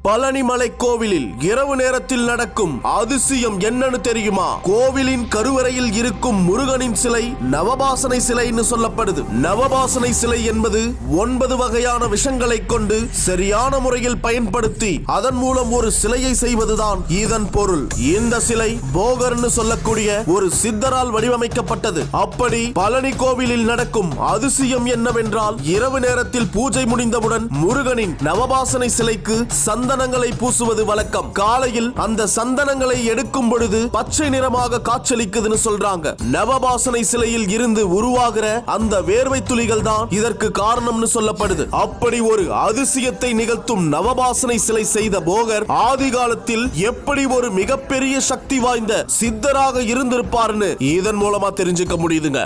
பழனிமலை கோவிலில் இரவு நேரத்தில் நடக்கும் அதிசயம் என்னன்னு தெரியுமா? கோவிலின் கருவறையில் இருக்கும் முருகனின் சிலை நவபாசனை சிலைன்னு சொல்லப்படுது. நவபாசனை சிலை என்பது 9 வகையான விஷங்களை கொண்டு சரியான முறையில் பயன்படுத்தி அதன் மூலம் ஒரு சிலையை செய்வதுதான் இதன் பொருள். இந்த சிலை போகர்னு சொல்லக்கூடிய ஒரு சித்தரால் வடிவமைக்கப்பட்டது. அப்படி பழனி கோவிலில் நடக்கும் அதிசயம் என்னவென்றால், இரவு நேரத்தில் பூஜை முடிந்தவுடன் முருகனின் நவபாசனை சிலைக்கு சந்தனங்களை பூசுவது வழக்கம். காலையில் அந்த சந்தனங்களை எடுக்கும் பொழுது பச்சை நிறமாக காட்சியளிக்குதுன்னு சொல்றாங்க. நவபாசனை சிலையில் இருந்து உருவாகிற அந்த வேர்வை துளிகள் தான் இதற்கு காரணம்னு சொல்லப்படுது. அப்படி ஒரு அதிசயத்தை நிகழ்த்தும் நவபாசனை சிலை செய்த போகர் ஆதி காலத்தில் எப்படி ஒரு மிகப்பெரிய சக்தி வாய்ந்த சித்தராக இருந்திருப்பார்னு இதன் மூலமா தெரிஞ்சுக்க முடியுதுங்க.